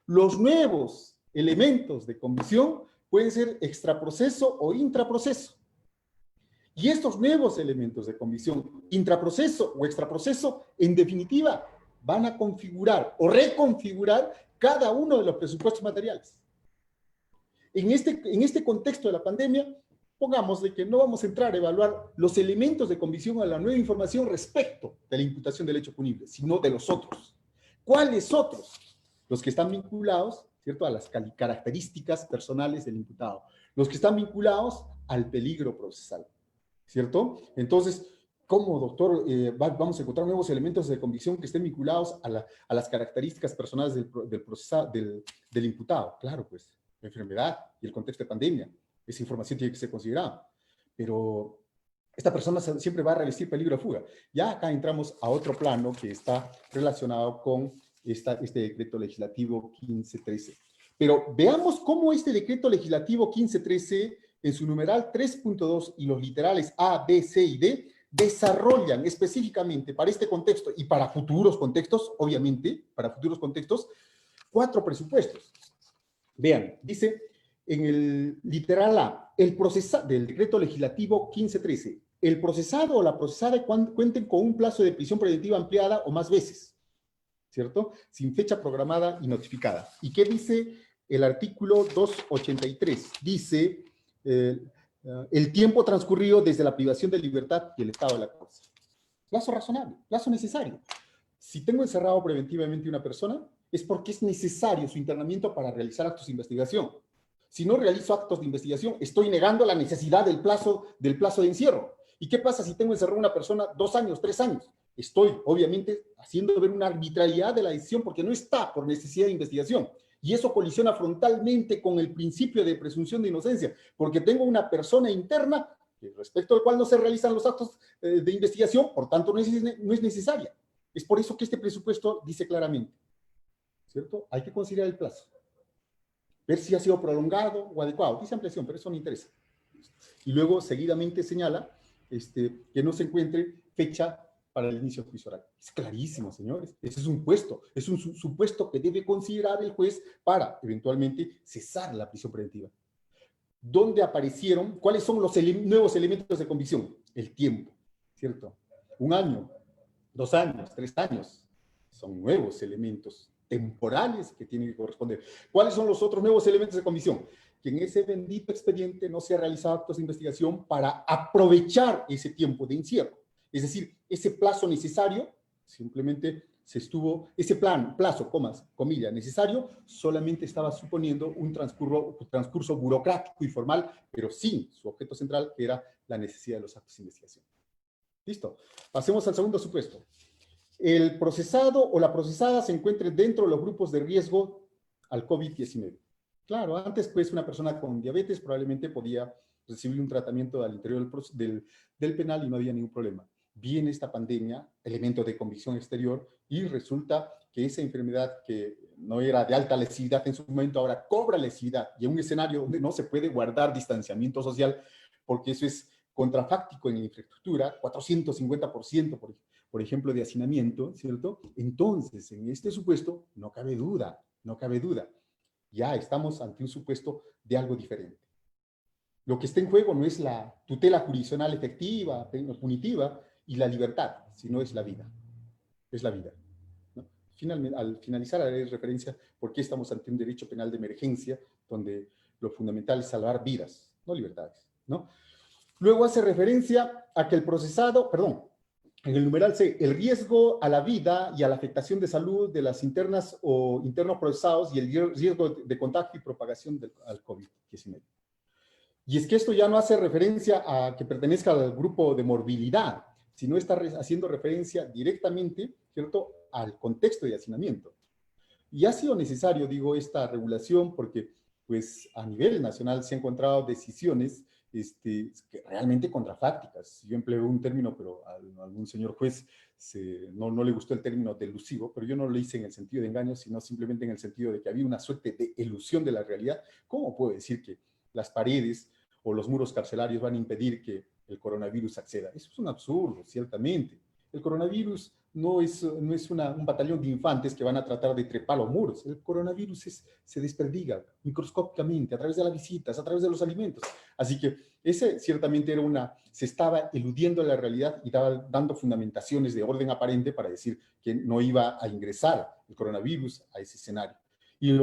B: Los nuevos elementos de convicción pueden ser extraproceso o intraproceso. Y estos nuevos elementos de convicción, intraproceso o extraproceso, en definitiva, van a configurar o reconfigurar cada uno de los presupuestos materiales. En este contexto de la pandemia, pongamos de que no vamos a entrar a evaluar los elementos de convicción a la nueva información respecto de la imputación del hecho punible, sino de los otros. ¿Cuáles otros? Los que están vinculados, ¿cierto?, a las características personales del imputado. Los que están vinculados al peligro procesal, ¿cierto? Entonces, ¿cómo, doctor, vamos a encontrar nuevos elementos de convicción que estén vinculados a las características personales del imputado? Claro, pues, la enfermedad y el contexto de pandemia. Esa información tiene que ser considerada. Pero esta persona siempre va a revestir peligro de fuga. Ya acá entramos a otro plano que está relacionado con este decreto legislativo 1513. Pero veamos cómo este decreto legislativo 1513, en su numeral 3.2 y los literales A, B, C y D, desarrollan específicamente para este contexto y para futuros contextos, obviamente, para futuros contextos, 4 presupuestos. Vean, dice en el literal A, el procesado del decreto legislativo 1513, el procesado o la procesada cuenten con un plazo de prisión preventiva ampliada o más veces, ¿cierto? Sin fecha programada y notificada. ¿Y qué dice el artículo 283? Dice el tiempo transcurrido desde la privación de libertad y el estado de la causa. Plazo razonable, plazo necesario. Si tengo encerrado preventivamente a una persona, es porque es necesario su internamiento para realizar actos de investigación. Si no realizo actos de investigación, estoy negando la necesidad del plazo de encierro. ¿Y qué pasa si tengo encerrado a una persona 2 años, 3 años? Estoy, obviamente, haciendo ver una arbitrariedad de la decisión porque no está por necesidad de investigación. Y eso colisiona frontalmente con el principio de presunción de inocencia, porque tengo una persona interna respecto al cual no se realizan los actos de investigación, por tanto no es necesaria. Es por eso que este presupuesto dice claramente, ¿cierto? Hay que considerar el plazo. Ver si ha sido prolongado o adecuado. Dice ampliación, pero eso no interesa. Y luego, seguidamente, señala que no se encuentre fecha para el inicio del juicio oral. Es clarísimo, señores. Ese es un supuesto que debe considerar el juez para, eventualmente, cesar la prisión preventiva. ¿Dónde aparecieron? ¿Cuáles son los nuevos elementos de convicción? El tiempo, ¿cierto? 1 año, 2 años, 3 años. Son nuevos elementos temporales que tienen que corresponder. ¿Cuáles son los otros nuevos elementos de convicción? Que en ese bendito expediente no se ha realizado actos de investigación para aprovechar ese tiempo de encierro. Es decir, ese plazo necesario, simplemente ese plazo, comilla, necesario, solamente estaba suponiendo un transcurso burocrático y formal, pero sin su objeto central, que era la necesidad de los actos de investigación. Listo. Pasemos al segundo supuesto. El procesado o la procesada se encuentre dentro de los grupos de riesgo al COVID-19. Claro, antes pues una persona con diabetes probablemente podía recibir un tratamiento al interior del penal y no había ningún problema. Viene esta pandemia, elemento de convicción exterior, y resulta que esa enfermedad que no era de alta lesividad en su momento, ahora cobra lesividad, y en un escenario donde no se puede guardar distanciamiento social, porque eso es contrafáctico en la infraestructura, 450%, por ejemplo, de hacinamiento, ¿cierto? Entonces, en este supuesto, no cabe duda, ya estamos ante un supuesto de algo diferente. Lo que está en juego no es la tutela jurisdiccional efectiva, punitiva, y la libertad, sino es la vida. Es la vida, ¿no? Finalmente, al finalizar, haré referencia por qué estamos ante un derecho penal de emergencia, donde lo fundamental es salvar vidas, no libertades, ¿no? Luego hace referencia a que el procesado, en el numeral C, el riesgo a la vida y a la afectación de salud de las internas o internos procesados y el riesgo de contagio y propagación al COVID-19. Y es que esto ya no hace referencia a que pertenezca al grupo de morbilidad, sino está haciendo referencia directamente, ¿cierto?, al contexto de hacinamiento. Y ha sido necesario, digo, esta regulación porque, pues, a nivel nacional se han encontrado decisiones que realmente contrafácticas. Yo empleo un término, pero a algún señor juez no le gustó el término delusivo, pero yo no lo hice en el sentido de engaño, sino simplemente en el sentido de que había una suerte de ilusión de la realidad. ¿Cómo puedo decir que las paredes o los muros carcelarios van a impedir que el coronavirus acceda? Eso es un absurdo, ciertamente. El coronavirus no es un batallón de infantes que van a tratar de trepar los muros. El coronavirus se desperdiga microscópicamente a través de las visitas, a través de los alimentos. Así que ese ciertamente se estaba eludiendo la realidad y estaba dando fundamentaciones de orden aparente para decir que no iba a ingresar el coronavirus a ese escenario.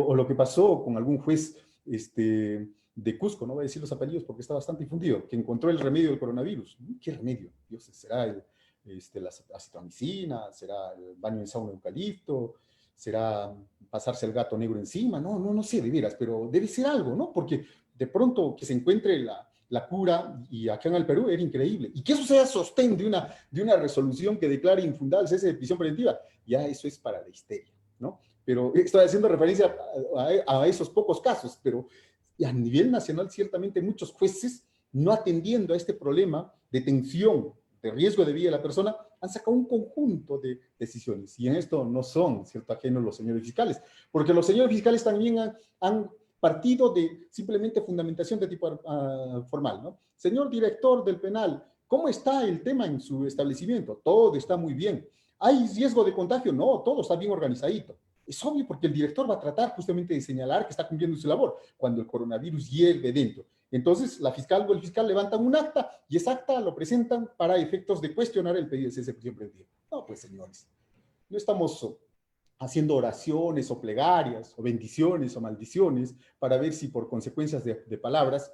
B: O lo que pasó con algún juez de Cusco, no voy a decir los apellidos porque está bastante difundido, que encontró el remedio del coronavirus. ¿Qué remedio? Dios, ¿será la acitromicina? ¿Será el baño en sauna eucalipto? ¿Será pasarse el gato negro encima? No sé de veras, pero debe ser algo, ¿no? Porque de pronto que se encuentre la cura, y acá en el Perú era increíble. Y que eso sea sostén de una resolución que declare infundable el cese de prisión preventiva, ya eso es para la histeria, ¿no? Pero estoy haciendo referencia a esos pocos casos, pero a nivel nacional ciertamente muchos jueces, no atendiendo a este problema de tensión, de riesgo de vida de la persona, han sacado un conjunto de decisiones. Y en esto no son, ¿cierto?, ajenos los señores fiscales, porque los señores fiscales también han partido de simplemente fundamentación de tipo formal, ¿no? Señor director del penal, ¿cómo está el tema en su establecimiento? Todo está muy bien. ¿Hay riesgo de contagio? No, todo está bien organizadito. Es obvio porque el director va a tratar justamente de señalar que está cumpliendo su labor cuando el coronavirus hierve dentro. Entonces, la fiscal o el fiscal levantan un acta y esa acta lo presentan para efectos de cuestionar el pedido de cese de prisión preventiva. No, pues señores, no estamos haciendo oraciones o plegarias o bendiciones o maldiciones para ver si por consecuencias de palabras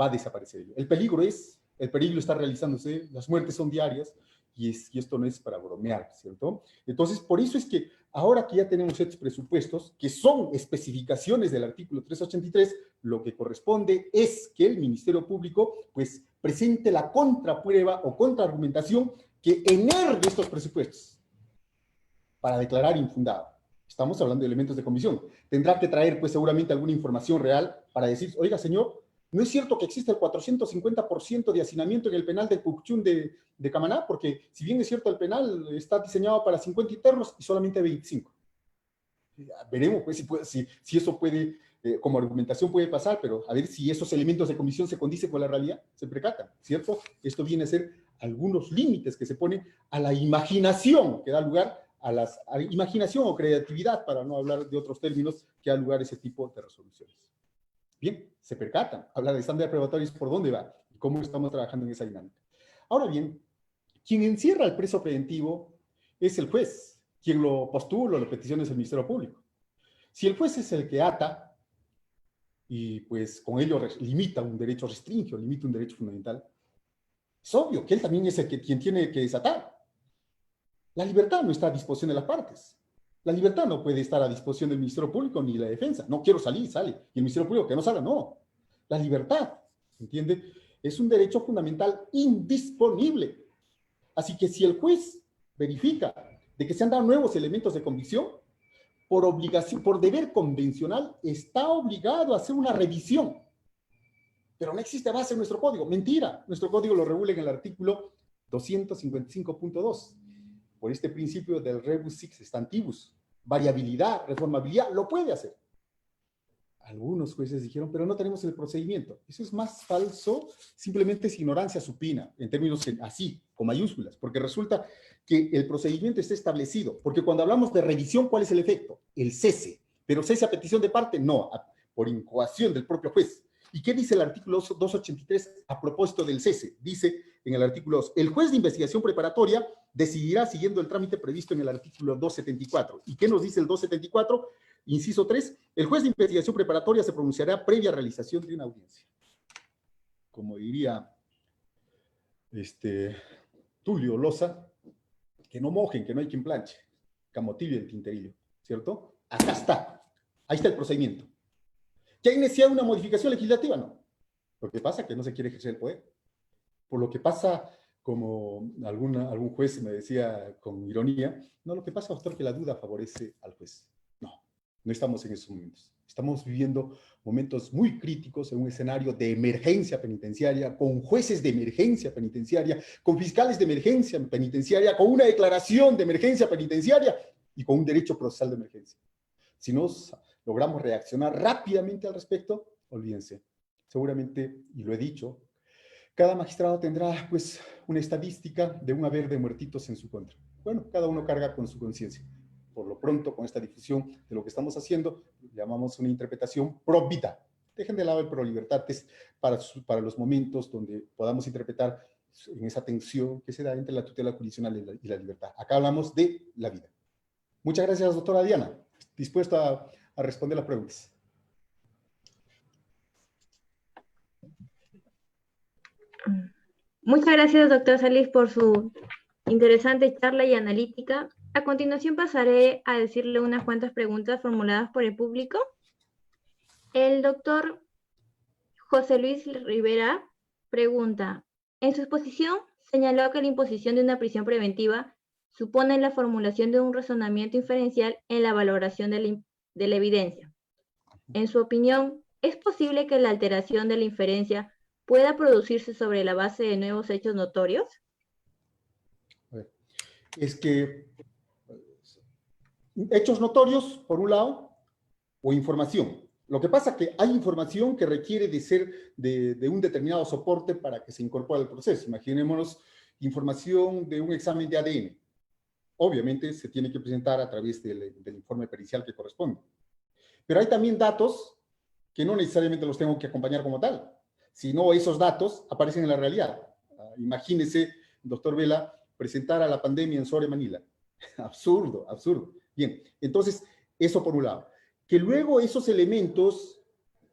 B: va a desaparecer ello. El peligro está realizándose, las muertes son diarias y esto no es para bromear, ¿cierto? Entonces, por eso es que ahora que ya tenemos estos presupuestos, que son especificaciones del artículo 383, lo que corresponde es que el Ministerio Público, pues, presente la contraprueba o contraargumentación que energue estos presupuestos para declarar infundado. Estamos hablando de elementos de comisión. Tendrá que traer, pues, seguramente alguna información real para decir, oiga, señor, no es cierto que existe el 450% de hacinamiento en el penal de Cucchún de Camaná, porque si bien es cierto, el penal está diseñado para 50 internos y solamente 25. Veremos, pues, si eso puede, como argumentación puede pasar, pero a ver si esos elementos de comisión se condicen con la realidad, se percatan, ¿cierto? Esto viene a ser algunos límites que se ponen a la imaginación que da lugar a la imaginación o creatividad, para no hablar de otros términos, que da lugar a ese tipo de resoluciones. Bien, se percatan, hablar de estándares probatorios, por dónde va y cómo estamos trabajando en esa dinámica. Ahora bien, quien encierra el preso preventivo es el juez, quien lo postula o la petición es el Ministerio Público. Si el juez es el que ata y pues con ello limita un derecho, restringe o limita un derecho fundamental, es obvio que él también es quien tiene que desatar. La libertad no está a disposición de las partes. La libertad no puede estar a disposición del Ministerio Público ni la defensa. No quiero salir, sale. Y el Ministerio Público que no salga, no. La libertad, ¿entiende? Es un derecho fundamental indisponible. Así que si el juez verifica de que se han dado nuevos elementos de convicción, por obligación, por deber convencional, está obligado a hacer una revisión. Pero no existe base en nuestro código. Mentira. Nuestro código lo regula en el artículo 255.2. Por este principio del rebus sic stantibus, variabilidad, reformabilidad, lo puede hacer. Algunos jueces dijeron, pero no tenemos el procedimiento. Eso es más falso, simplemente es ignorancia supina, en términos así, con mayúsculas, porque resulta que el procedimiento está establecido, porque cuando hablamos de revisión, ¿cuál es el efecto? El cese, pero cese a petición de parte, no, por incoación del propio juez. ¿Y qué dice el artículo 283 a propósito del cese? Dice en el artículo 2, el juez de investigación preparatoria decidirá siguiendo el trámite previsto en el artículo 274. ¿Y qué nos dice el 274? Inciso 3, el juez de investigación preparatoria se pronunciará previa realización de una audiencia. Como diría Tulio Loza, que no mojen, que no hay quien planche, camotillo el tinterillo, ¿cierto? Acá está, ahí está el procedimiento. ¿Que ha iniciado una modificación legislativa? No. Lo que pasa es que no se quiere ejercer el poder. Por lo que pasa, como algún juez me decía con ironía, no, lo que pasa, doctor, que la duda favorece al juez. No estamos en esos momentos. Estamos viviendo momentos muy críticos en un escenario de emergencia penitenciaria, con jueces de emergencia penitenciaria, con fiscales de emergencia penitenciaria, con una declaración de emergencia penitenciaria y con un derecho procesal de emergencia. Si nos logramos reaccionar rápidamente al respecto, olvídense. Seguramente, y lo he dicho, cada magistrado tendrá pues una estadística de un haber de muertitos en su contra. Bueno, cada uno carga con su conciencia. Por lo pronto, con esta difusión de lo que estamos haciendo, llamamos una interpretación pro vida. Dejen de lado el pro libertates para los momentos donde podamos interpretar en esa tensión que se da entre la tutela jurisdiccional y la libertad. Acá hablamos de la vida. Muchas gracias, doctora Diana. Dispuesta a responder las preguntas.
A: Muchas gracias, doctor Salis, por su interesante charla y analítica. A continuación pasaré a decirle unas cuantas preguntas formuladas por el público. El doctor José Luis Rivera pregunta, en su exposición señaló que la imposición de una prisión preventiva supone la formulación de un razonamiento inferencial en la valoración de la evidencia. En su opinión, ¿es posible que la alteración de la inferencia pueda producirse sobre la base de nuevos hechos notorios?
B: es que hechos notorios, por un lado, o información. Lo que pasa es que hay información que requiere de ser de un determinado soporte para que se incorpore al proceso. Imaginémonos información de un examen de ADN. Obviamente se tiene que presentar a través del informe pericial que corresponde. Pero hay también datos que no necesariamente los tengo que acompañar como tal, sino esos datos aparecen en la realidad. Imagínese, doctor Vela, presentar a la pandemia en Soria, Manila. Absurdo, absurdo. Bien, entonces, eso por un lado. Que luego esos elementos,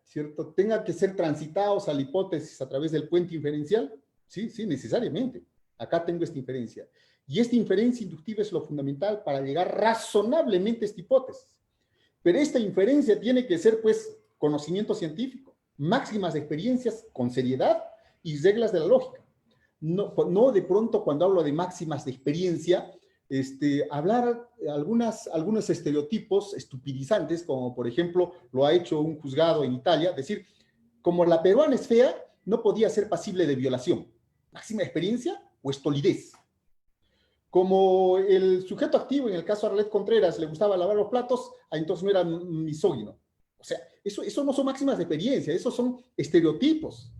B: ¿cierto?, tengan que ser transitados a la hipótesis a través del puente inferencial. Sí, sí, necesariamente. Acá tengo esta inferencia. Y esta inferencia inductiva es lo fundamental para llegar razonablemente a esta hipótesis. Pero esta inferencia tiene que ser, pues, conocimiento científico, máximas de experiencias con seriedad y reglas de la lógica. No de pronto cuando hablo de máximas de experiencia, hablar algunos estereotipos estupidizantes, como por ejemplo lo ha hecho un juzgado en Italia, decir, como la peruana es fea, no podía ser pasible de violación. ¿Máxima de experiencia o estolidez? Como el sujeto activo, en el caso de Arlet Contreras, le gustaba lavar los platos, entonces no era misógino. O sea, eso no son máximas de experiencia, esos son estereotipos.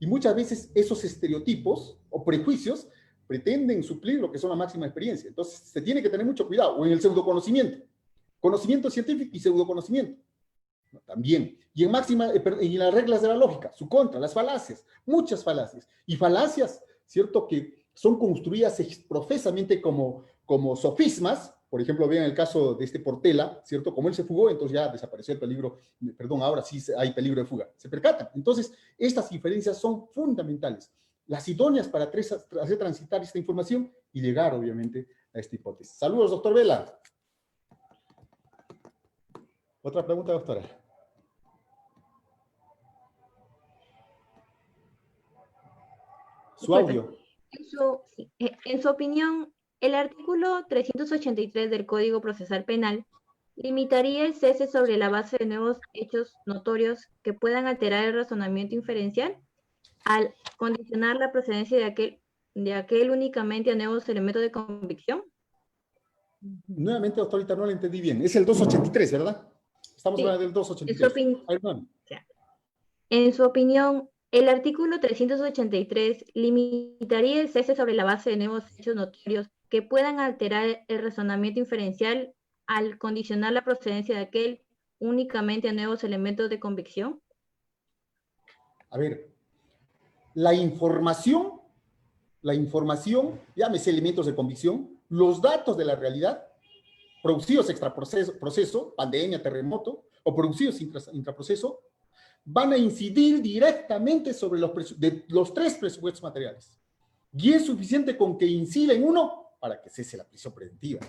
B: Y muchas veces esos estereotipos o prejuicios pretenden suplir lo que son la máxima experiencia. Entonces, se tiene que tener mucho cuidado. O en el pseudoconocimiento. Conocimiento científico y pseudoconocimiento. También. Y en las reglas de la lógica, su contra, las falacias. Muchas falacias. Y falacias, ¿cierto?, que son construidas profesamente como sofismas. Por ejemplo, vean el caso de Portela, ¿cierto? Como él se fugó, entonces ya desapareció el peligro, perdón, ahora sí hay peligro de fuga. Se percatan. Entonces, estas inferencias son fundamentales, las idóneas para hacer transitar esta información y llegar, obviamente, a esta hipótesis. Saludos, doctor Vela. Otra pregunta, doctora. Su audio.
A: En su opinión, el artículo 383 del Código Procesal Penal limitaría el cese sobre la base de nuevos hechos notorios que puedan alterar el razonamiento inferencial al condicionar la procedencia de aquel únicamente a nuevos elementos de convicción.
B: Nuevamente, doctorita, no lo entendí bien. Es el 283, ¿verdad? Estamos hablando del 283.
A: En su opinión, el artículo 383 limitaría el cese sobre la base de nuevos hechos notorios que puedan alterar el razonamiento inferencial al condicionar la procedencia de aquel únicamente a nuevos elementos de convicción.
B: A ver, la información, llámese elementos de convicción, los datos de la realidad, producidos extraproceso, pandemia, terremoto, o producidos intraproceso, van a incidir directamente sobre los tres presupuestos materiales. Y es suficiente con que incida en uno para que cese la prisión preventiva.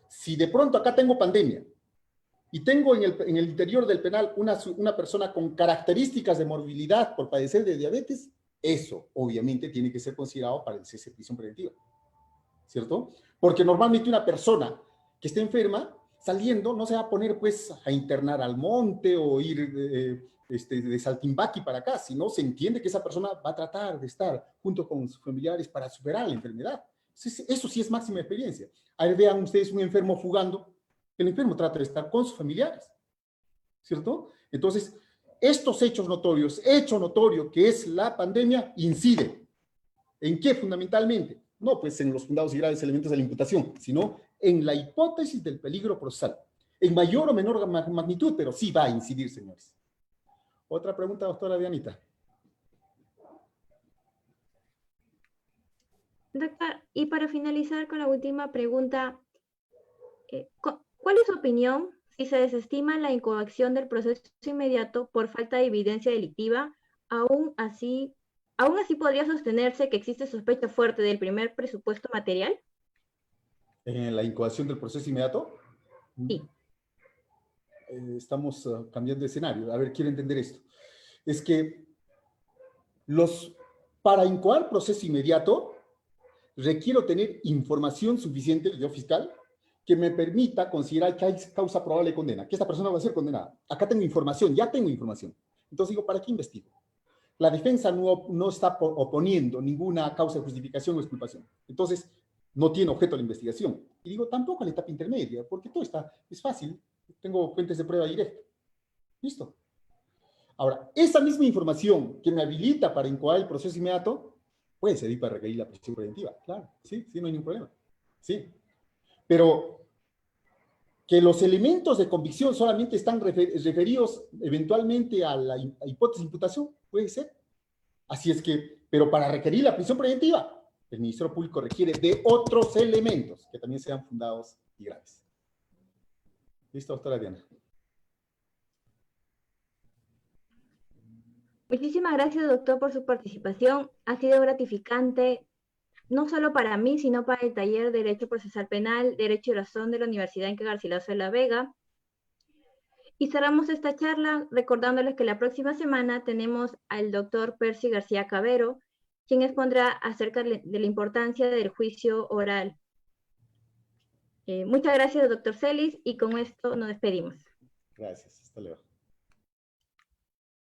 B: Si de pronto acá tengo pandemia y tengo en el interior del penal una persona con características de morbilidad por padecer de diabetes, eso obviamente tiene que ser considerado para el cese de prisión preventiva. ¿Cierto? Porque normalmente una persona que esté enferma, saliendo, no se va a poner pues a internar al monte o ir de Saltimbanqui para acá, sino se entiende que esa persona va a tratar de estar junto con sus familiares para superar la enfermedad. Eso sí es máxima experiencia. Ahí vean ustedes un enfermo fugando, el enfermo trata de estar con sus familiares, ¿cierto? Entonces, estos hechos notorios, hecho notorio que es la pandemia, incide. ¿En qué fundamentalmente? No pues en los fundados y graves elementos de la imputación, sino en la hipótesis del peligro procesal. En mayor o menor magnitud, pero sí va a incidir, señores. Otra pregunta, doctora Dianita.
A: Doctor, y para finalizar con la última pregunta, ¿cuál es su opinión si se desestima la incoacción del proceso inmediato por falta de evidencia delictiva? Aún así podría sostenerse que existe sospecha fuerte del primer presupuesto material.
B: ¿En la incoación del proceso inmediato?
A: Sí.
B: Estamos cambiando de escenario. A ver, quiero entender esto. Es que para incoar proceso inmediato, requiero tener información suficiente, yo fiscal, que me permita considerar que hay causa probable de condena, que esta persona va a ser condenada. Acá tengo información, ya tengo información. Entonces digo, ¿para qué investigo? La defensa no está oponiendo ninguna causa de justificación o exculpación. Entonces, no tiene objeto la investigación. Y digo, tampoco a la etapa intermedia, porque todo es fácil. Tengo fuentes de prueba directa. Listo. Ahora, esa misma información que me habilita para incoar el proceso inmediato puede servir para requerir la prisión preventiva. Claro, sí, no hay ningún problema. Sí. Pero que los elementos de convicción solamente están referidos eventualmente a la hipótesis de imputación, puede ser. Así es que, pero para requerir la prisión preventiva, el Ministerio Público requiere de otros elementos que también sean fundados y graves. ¿Listo, doctora Diana?
A: Muchísimas gracias, doctor, por su participación. Ha sido gratificante, no solo para mí, sino para el taller de Derecho Procesal Penal, Derecho y Razón de la Universidad Inca Garcilaso de la Vega. Y cerramos esta charla recordándoles que la próxima semana tenemos al doctor Percy García Cabero, quien expondrá acerca de la importancia del juicio oral. Muchas gracias, doctor Celis, y con esto nos despedimos.
B: Gracias, hasta luego.